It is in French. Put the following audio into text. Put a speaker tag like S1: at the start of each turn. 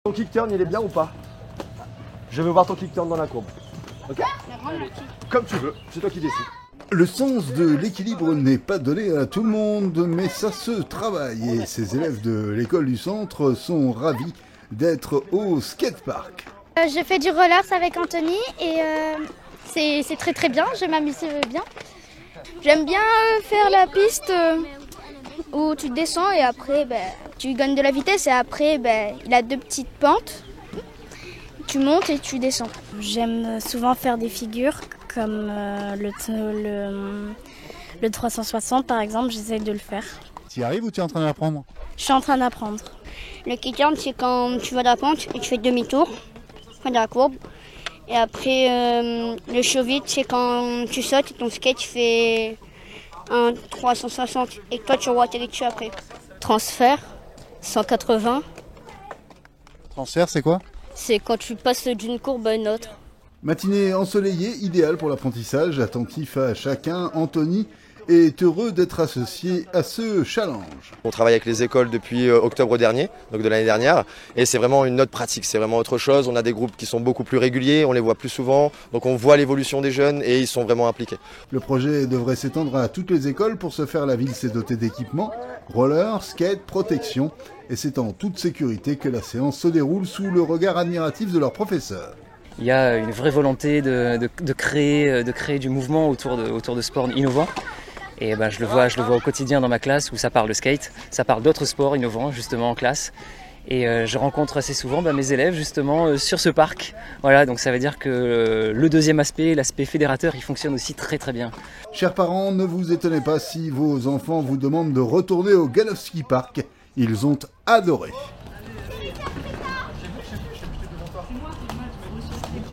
S1: Ton kick turn, il est bien ou pas? Je veux voir ton kick turn dans la courbe. Ok? Comme tu veux, c'est toi qui décides.
S2: Le sens de l'équilibre n'est pas donné à tout le monde, mais ça se travaille et ces élèves de l'école du centre sont ravis d'être au skatepark.
S3: Je fais du rollers avec Anthony et c'est très très bien, je m'amuse bien. J'aime bien faire la piste où tu descends et après tu gagnes de la vitesse et après il a 2 petites pentes. Tu montes et tu descends.
S4: J'aime souvent faire des figures comme le 360 par exemple, j'essaie de le faire.
S2: Tu y arrives ou tu es en train d'apprendre?
S4: Je suis en train d'apprendre.
S5: Le kick turn, c'est quand tu vas de la pente et tu fais demi-tour, fin de la courbe. Et après, le show-vite, c'est quand tu sautes et ton skate fait un 360 et que toi tu atterris dessus après.
S6: Transfert, 180.
S2: Transfert, c'est quoi?
S6: C'est quand tu passes d'une courbe à une autre.
S2: Matinée ensoleillée, idéale pour l'apprentissage, attentif à chacun, Anthony est heureux d'être associé à ce challenge.
S7: On travaille avec les écoles depuis octobre dernier, donc de l'année dernière, et c'est vraiment une autre pratique, c'est vraiment autre chose. On a des groupes qui sont beaucoup plus réguliers, on les voit plus souvent, donc on voit l'évolution des jeunes et ils sont vraiment impliqués.
S2: Le projet devrait s'étendre à toutes les écoles. Pour ce faire, la ville s'est dotée d'équipements, rollers, skate, protection, et c'est en toute sécurité que la séance se déroule sous le regard admiratif de leurs professeurs.
S8: Il y a une vraie volonté de créer du mouvement autour de sports innovants. Et je le vois au quotidien dans ma classe où ça parle de skate, ça parle d'autres sports innovants justement en classe. Et je rencontre assez souvent mes élèves justement sur ce parc. Voilà, donc ça veut dire que le deuxième aspect, l'aspect fédérateur, il fonctionne aussi très très bien.
S2: Chers parents, ne vous étonnez pas si vos enfants vous demandent de retourner au Galowski Park. Ils ont adoré.